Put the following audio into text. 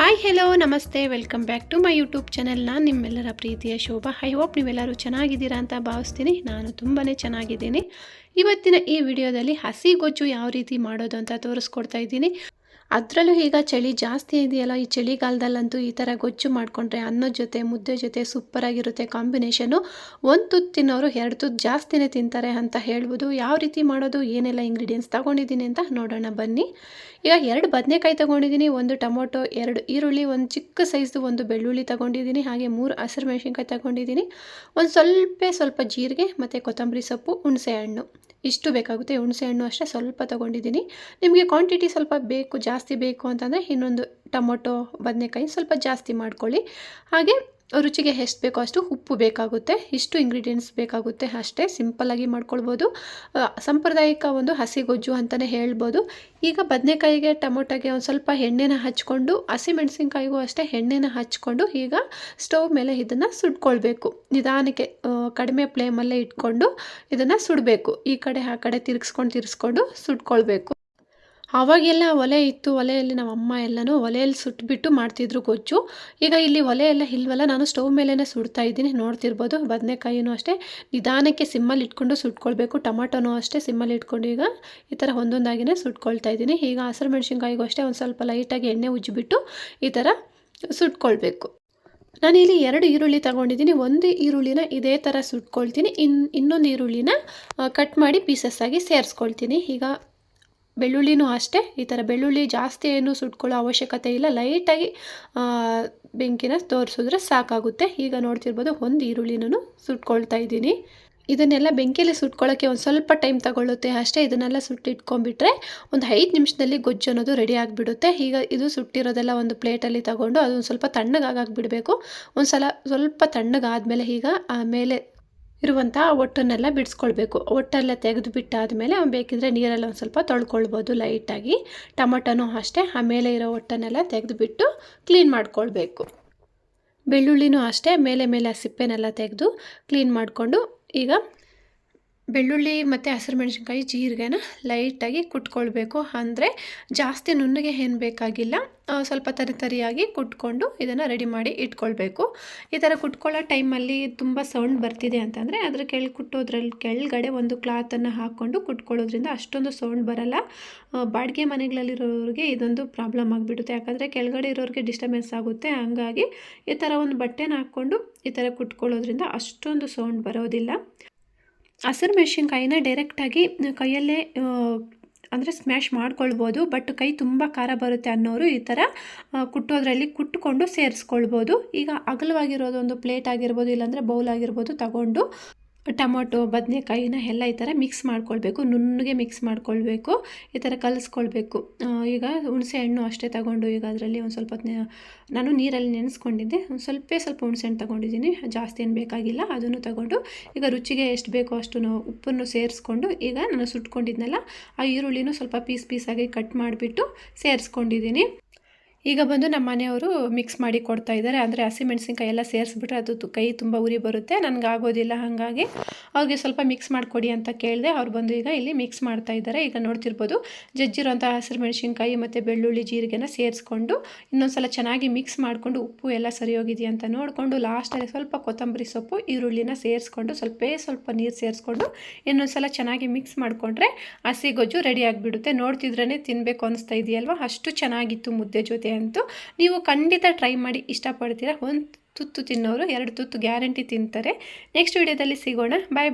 Hi hello ನಮಸ್ತೆ welcome back to my YouTube channel. ನಾನು ನಿಮ್ಮೆಲ್ಲರ ಪ್ರೀತಿಯ ಶೋಭಾ. ಐ ಹೋಪ್ ನೀವೆಲ್ಲರೂ ಚೆನ್ನಾಗಿದ್ದೀರಾ ಅಂತ ಭಾವಿಸ್ತೀನಿ. ನಾನು ತುಂಬಾ ಚೆನ್ನಾಗಿದ್ದೀನಿ. ಇವತ್ತಿನ ಈ ವಿಡಿಯೋದಲ್ಲಿ ಹಸಿ ಗೊಜ್ಜು ಯಾವ ರೀತಿ ಮಾಡೋದು ಅಂತ ತೋರಿಸ್ಕೊಡ್ತಾ ಇದ್ದೀನಿ. ಅದರಲ್ಲೂ ಈಗ ಚಳಿ ಜಾಸ್ತಿ ಇದೆಯಲ್ಲ, ಈ ಚಳಿಗಾಲದಲ್ಲಂತೂ ಈ ಥರ ಗೊಜ್ಜು ಮಾಡಿಕೊಂಡ್ರೆ ಅನ್ನದ ಜೊತೆ ಮುದ್ದೆ ಜೊತೆ ಸೂಪರಾಗಿರುತ್ತೆ ಕಾಂಬಿನೇಷನು. ಒಂದು ತುತ್ತು ತಿನ್ನೋರು ಎರಡು ತುತ್ತು ಜಾಸ್ತಿನೇ ತಿಂತಾರೆ ಅಂತ ಹೇಳ್ಬೋದು. ಯಾವ ರೀತಿ ಮಾಡೋದು, ಏನೆಲ್ಲ ಇಂಗ್ರೀಡಿಯೆಂಟ್ಸ್ ತೊಗೊಂಡಿದ್ದೀನಿ ಅಂತ ನೋಡೋಣ ಬನ್ನಿ. ಈಗ 2 ಬದನೆಕಾಯಿ ತೊಗೊಂಡಿದ್ದೀನಿ, 1 ಟೊಮೊಟೊ, 2 ಈರುಳ್ಳಿ, ಒಂದು ಚಿಕ್ಕ ಸೈಜ್ದು 1 ಬೆಳ್ಳುಳ್ಳಿ ತೊಗೊಂಡಿದ್ದೀನಿ, ಹಾಗೆ 3 ಹಸಿರು ಮೆಣಸಿನ್ಕಾಯಿ ತೊಗೊಂಡಿದ್ದೀನಿ, ಒಂದು ಸ್ವಲ್ಪ ಜೀರಿಗೆ ಮತ್ತು ಕೊತ್ತಂಬರಿ ಸೊಪ್ಪು, ಹುಣಸೆ ಹಣ್ಣು ಇಷ್ಟು ಬೇಕಾಗುತ್ತೆ. ಹುಣಸೆ ಹಣ್ಣು ಅಷ್ಟೇ ಸ್ವಲ್ಪ ತೊಗೊಂಡಿದ್ದೀನಿ. ನಿಮಗೆ ಕ್ವಾಂಟಿಟಿ ಸ್ವಲ್ಪ ಬೇಕು, ಜಾಸ್ತಿ ಬೇಕು ಅಂತಂದರೆ ಇನ್ನೊಂದು ಟೊಮೊಟೊ ಬದನೆಕಾಯಿ ಸ್ವಲ್ಪ ಜಾಸ್ತಿ ಮಾಡ್ಕೊಳ್ಳಿ. ಹಾಗೆ ರುಚಿಗೆ ಎಷ್ಟು ಬೇಕೋ ಅಷ್ಟು ಉಪ್ಪು ಬೇಕಾಗುತ್ತೆ. ಇಷ್ಟು ಇಂಗ್ರೀಡಿಯೆಂಟ್ಸ್ ಬೇಕಾಗುತ್ತೆ ಅಷ್ಟೇ. ಸಿಂಪಲ್ಲಾಗಿ ಮಾಡ್ಕೊಳ್ಬೋದು. ಸಾಂಪ್ರದಾಯಿಕ ಒಂದು ಹಸಿ ಗೊಜ್ಜು ಅಂತಲೇ ಹೇಳ್ಬೋದು. ಈಗ ಬದನೆಕಾಯಿಗೆ ಟೊಮೊಟೊಗೆ ಒಂದು ಸ್ವಲ್ಪ ಎಣ್ಣೆನ ಹಚ್ಕೊಂಡು, ಹಸಿಮೆಣಸಿನ್ಕಾಯಿಗೂ ಅಷ್ಟೇ ಎಣ್ಣೆನ ಹಚ್ಕೊಂಡು ಈಗ ಸ್ಟವ್ ಮೇಲೆ ಇದನ್ನು ಸುಟ್ಕೊಳ್ಬೇಕು. ನಿಧಾನಕ್ಕೆ ಕಡಿಮೆ ಫ್ಲೇಮಲ್ಲೇ ಇಟ್ಕೊಂಡು ಇದನ್ನು ಸುಡಬೇಕು. ಈ ಕಡೆ ಆ ಕಡೆ ತಿರ್ಗಿಸ್ಕೊಂಡು ಸುಟ್ಕೊಳ್ಬೇಕು. ಆವಾಗೆಲ್ಲ ಒಲೆ ಇತ್ತು, ಒಲೆಯಲ್ಲಿ ನಮ್ಮ ಅಮ್ಮ ಎಲ್ಲನೂ ಒಲೆಯಲ್ಲಿ ಸುಟ್ಬಿಟ್ಟು ಮಾಡ್ತಿದ್ರು ಗೊಜ್ಜು. ಈಗ ಇಲ್ಲಿ ಒಲೆ ಎಲ್ಲ ಇಲ್ವಲ್ಲ, ನಾನು ಸ್ಟವ್ ಮೇಲೇ ಸುಡ್ತಾ ಇದ್ದೀನಿ. ನೋಡ್ತಿರ್ಬೋದು. ಬದನೆಕಾಯಿನೂ ಅಷ್ಟೇ ನಿಧಾನಕ್ಕೆ ಸಿಮ್ಮಲ್ಲಿ ಇಟ್ಕೊಂಡು ಸುಟ್ಕೊಳ್ಬೇಕು. ಟೊಮಾಟೋನೂ ಅಷ್ಟೇ ಸಿಮ್ಮಲ್ಲಿ ಇಟ್ಕೊಂಡು ಈಗ ಈ ಥರ ಒಂದೊಂದಾಗಿಯೇ ಸುಟ್ಕೊಳ್ತಾ ಇದ್ದೀನಿ. ಈಗ ಹಸಿರು ಮೆಣಸಿನ್ಕಾಯಿಗೂ ಅಷ್ಟೇ ಒಂದು ಸ್ವಲ್ಪ ಲೈಟಾಗಿ ಎಣ್ಣೆ ಉಜ್ಜಿಬಿಟ್ಟು ಈ ಥರ ಸುಟ್ಕೊಳ್ಬೇಕು. ನಾನಿಲ್ಲಿ 2 ಈರುಳ್ಳಿ ತೊಗೊಂಡಿದ್ದೀನಿ. ಒಂದು ಈರುಳ್ಳಿನ ಇದೇ ಥರ ಸುಟ್ಕೊಳ್ತೀನಿ. ಇನ್ನೊಂದು ಈರುಳ್ಳಿನ ಕಟ್ ಮಾಡಿ ಪೀಸಸ್ ಆಗಿ ಸೇರಿಸ್ಕೊಳ್ತೀನಿ. ಈಗ ಬೆಳ್ಳುಳ್ಳಿನೂ ಅಷ್ಟೇ ಈ ಥರ ಬೆಳ್ಳುಳ್ಳಿ ಜಾಸ್ತಿ ಏನು ಸುಟ್ಕೊಳ್ಳೋ ಅವಶ್ಯಕತೆ ಇಲ್ಲ, ಲೈಟಾಗಿ ಬೆಂಕಿನ ತೋರಿಸಿದ್ರೆ ಸಾಕಾಗುತ್ತೆ. ಈಗ ನೋಡ್ತಿರ್ಬೋದು, ಒಂದು ಈರುಳ್ಳಿನೂ ಸುಟ್ಕೊಳ್ತಾ ಇದ್ದೀನಿ. ಇದನ್ನೆಲ್ಲ ಬೆಂಕಿಯಲ್ಲಿ ಸುಟ್ಕೊಳ್ಳೋಕ್ಕೆ ಒಂದು ಸ್ವಲ್ಪ ಟೈಮ್ ತಗೊಳ್ಳುತ್ತೆ ಅಷ್ಟೇ. ಇದನ್ನೆಲ್ಲ ಸುಟ್ಟಿಟ್ಕೊಂಡ್ಬಿಟ್ರೆ ಒಂದು 5 ನಿಮಿಷದಲ್ಲಿ ಗೊಜ್ಜು ಅನ್ನೋದು ರೆಡಿ ಆಗಿಬಿಡುತ್ತೆ. ಈಗ ಇದು ಸುಟ್ಟಿರೋದೆಲ್ಲ ಒಂದು ಪ್ಲೇಟಲ್ಲಿ ತಗೊಂಡು ಅದೊಂದು ಸ್ವಲ್ಪ ತಣ್ಣಗಾಗಬಿಡಬೇಕು. ಸ್ವಲ್ಪ ತಣ್ಣಗಾದಮೇಲೆ ಈಗ ಆಮೇಲೆ ಇರುವಂಥ ಒಟ್ಟನ್ನೆಲ್ಲ ಬಿಡಿಸ್ಕೊಳ್ಬೇಕು. ಒಟ್ಟೆಲ್ಲ ತೆಗೆದು ಬಿಟ್ಟಾದಮೇಲೆ ಬೇಕಿದ್ರೆ ನೀರೆಲ್ಲ ಒಂದು ಸ್ವಲ್ಪ ತೊಳ್ಕೊಳ್ಬೋದು ಲೈಟಾಗಿ. ಟೊಮಟೊನೂ ಅಷ್ಟೇ ಆಮೇಲೆ ಇರೋ ಒಟ್ಟನ್ನೆಲ್ಲ ತೆಗೆದುಬಿಟ್ಟು ಕ್ಲೀನ್ ಮಾಡ್ಕೊಳ್ಬೇಕು. ಬೆಳ್ಳುಳ್ಳಿನೂ ಅಷ್ಟೇ ಮೇಲೆ ಸಿಪ್ಪೆನೆಲ್ಲ ತೆಗೆದು ಕ್ಲೀನ್ ಮಾಡಿಕೊಂಡು ಈಗ ಬೆಳ್ಳುಳ್ಳಿ ಮತ್ತು ಹಸಿರು ಮೆಣಸಿನ್ಕಾಯಿ ಜೀರಿಗೆನ ಲೈಟಾಗಿ ಕುಟ್ಕೊಳ್ಬೇಕು. ಅಂದರೆ ಜಾಸ್ತಿ ನುಣ್ಣಗೆ ಏನು ಬೇಕಾಗಿಲ್ಲ, ಸ್ವಲ್ಪ ತರಿಯಾಗಿ ಕುಟ್ಕೊಂಡು ಇದನ್ನು ರೆಡಿ ಮಾಡಿ ಇಟ್ಕೊಳ್ಬೇಕು. ಈ ಥರ ಕುಟ್ಕೊಳ್ಳೋ ಟೈಮಲ್ಲಿ ತುಂಬ ಸೌಂಡ್ ಬರ್ತಿದೆ ಅಂತಂದರೆ ಅದ್ರ ಕೆಳಗಡೆ ಒಂದು ಕ್ಲಾತನ್ನು ಹಾಕ್ಕೊಂಡು ಕುಟ್ಕೊಳ್ಳೋದ್ರಿಂದ ಅಷ್ಟೊಂದು ಸೌಂಡ್ ಬರಲ್ಲ. ಬಾಡಿಗೆ ಮನೆಗಳಲ್ಲಿರೋರಿಗೆ ಇದೊಂದು ಪ್ರಾಬ್ಲಮ್ ಆಗಿಬಿಡುತ್ತೆ, ಯಾಕಂದರೆ ಕೆಳಗಡೆ ಇರೋರಿಗೆ ಡಿಸ್ಟರ್ಬೆನ್ಸ್ ಆಗುತ್ತೆ. ಹಂಗಾಗಿ ಈ ಥರ ಒಂದು ಬಟ್ಟೆನ ಹಾಕ್ಕೊಂಡು ಈ ಥರ ಕುಟ್ಕೊಳ್ಳೋದ್ರಿಂದ ಅಷ್ಟೊಂದು ಸೌಂಡ್ ಬರೋದಿಲ್ಲ. ಹಸಿರು ಮೆಣಸಿನ್ಕಾಯಿನ ಡೈರೆಕ್ಟಾಗಿ ಕೈಯಲ್ಲೇ ಅಂದರೆ ಸ್ಮ್ಯಾಶ್ ಮಾಡ್ಕೊಳ್ಬೋದು. ಬಟ್ ಕೈ ತುಂಬ ಖಾರ ಬರುತ್ತೆ ಅನ್ನೋರು ಈ ಥರ ಕುಟ್ಕೊಂಡು ಸೇರಿಸ್ಕೊಳ್ಬೋದು. ಈಗ ಅಗಲವಾಗಿರೋದೊಂದು ಪ್ಲೇಟ್ ಆಗಿರ್ಬೋದು, ಇಲ್ಲಾಂದರೆ ಬೌಲ್ ಆಗಿರ್ಬೋದು ತಗೊಂಡು ಟೊಮೊಟೊ ಬದನೆಕಾಯಿನ ಎಲ್ಲ ಈ ಥರ ಮಿಕ್ಸ್ ಮಾಡ್ಕೊಳ್ಬೇಕು. ನುಣ್ಣಗೆ ಮಿಕ್ಸ್ ಮಾಡ್ಕೊಳ್ಬೇಕು, ಈ ಥರ ಕಲಿಸ್ಕೊಳ್ಬೇಕು. ಈಗ ಹುಣಸೆ ಹಣ್ಣು ಅಷ್ಟೇ ತಗೊಂಡು ಈಗ ಅದರಲ್ಲಿ ಒಂದು ಸ್ವಲ್ಪ ನಾನು ನೀರಲ್ಲಿ ನೆನೆಸ್ಕೊಂಡಿದ್ದೆ, ಒಂದು ಸ್ವಲ್ಪ ಹುಣಸೆ ಹಣ್ಣು ತೊಗೊಂಡಿದ್ದೀನಿ, ಜಾಸ್ತಿ ಏನು ಬೇಕಾಗಿಲ್ಲ. ಅದನ್ನು ತಗೊಂಡು ಈಗ ರುಚಿಗೆ ಎಷ್ಟು ಬೇಕೋ ಅಷ್ಟು ಉಪ್ಪನ್ನು ಸೇರಿಸ್ಕೊಂಡು ಈಗ ನಾನು ಸುಟ್ಕೊಂಡಿದ್ನಲ್ಲ ಆ ಈರುಳ್ಳಿನೂ ಸ್ವಲ್ಪ ಪೀಸಾಗಿ ಕಟ್ ಮಾಡಿಬಿಟ್ಟು ಸೇರಿಸ್ಕೊಂಡಿದ್ದೀನಿ. ಈಗ ಬಂದು ನಮ್ಮ ಮನೆಯವರು ಮಿಕ್ಸ್ ಮಾಡಿ ಕೊಡ್ತಾ ಇದ್ದಾರೆ. ಅಂದರೆ ಹಸಿಮೆಣಸಿನ್ಕಾಯಿ ಎಲ್ಲ ಸೇರಿಸ್ಬಿಟ್ರೆ ಅದು ಕೈ ತುಂಬ ಉರಿ ಬರುತ್ತೆ, ನನಗೆ ಆಗೋದಿಲ್ಲ. ಹಾಗಾಗಿ ಅವ್ರಿಗೆ ಸ್ವಲ್ಪ ಮಿಕ್ಸ್ ಮಾಡಿಕೊಡಿ ಅಂತ ಕೇಳಿದೆ. ಅವ್ರು ಬಂದು ಈಗ ಇಲ್ಲಿ ಮಿಕ್ಸ್ ಮಾಡ್ತಾ ಇದ್ದಾರೆ. ಈಗ ನೋಡ್ತಿರ್ಬೋದು, ಜಜ್ಜಿರೋಂಥ ಹಸಿರು ಮೆಣಸಿನ್ಕಾಯಿ ಮತ್ತು ಬೆಳ್ಳುಳ್ಳಿ ಜೀರಿಗೆನ ಸೇರಿಸ್ಕೊಂಡು ಇನ್ನೊಂದು ಸಲ ಚೆನ್ನಾಗಿ ಮಿಕ್ಸ್ ಮಾಡಿಕೊಂಡು ಉಪ್ಪು ಎಲ್ಲ ಸರಿ ಹೋಗಿದೆಯಾ ಅಂತ ನೋಡಿಕೊಂಡು ಲಾಸ್ಟಲ್ಲಿ ಸ್ವಲ್ಪ ಕೊತ್ತಂಬರಿ ಸೊಪ್ಪು ಈರುಳ್ಳಿನ ಸೇರಿಸ್ಕೊಂಡು ಸ್ವಲ್ಪ ನೀರು ಸೇರಿಸ್ಕೊಂಡು ಇನ್ನೊಂದು ಸಲ ಚೆನ್ನಾಗಿ ಮಿಕ್ಸ್ ಮಾಡಿಕೊಂಡ್ರೆ ಹಸಿ ಗೊಜ್ಜು ರೆಡಿ ಆಗಿಬಿಡುತ್ತೆ. ನೋಡ್ತಿದ್ರೇ ತಿನ್ನಬೇಕು ಅನಿಸ್ತಾ ಇದೆಯಲ್ವ, ಅಷ್ಟು ಚೆನ್ನಾಗಿತ್ತು ಮುದ್ದೆ ಜೊತೆ ಅಂತೂ. ನೀವು ಖಂಡಿತ ಟ್ರೈ ಮಾಡಿ ಇಷ್ಟಪಡ್ತೀರಾ. ಒಂದು ತುತ್ತು ತಿನ್ನೋರು 2 ತುತ್ತು ಗ್ಯಾರಂಟಿ ತಿಂತಾರೆ. ನೆಕ್ಸ್ಟ್ ವಿಡಿಯೋದಲ್ಲಿ ಸಿಗೋಣ. ಬಾಯ್.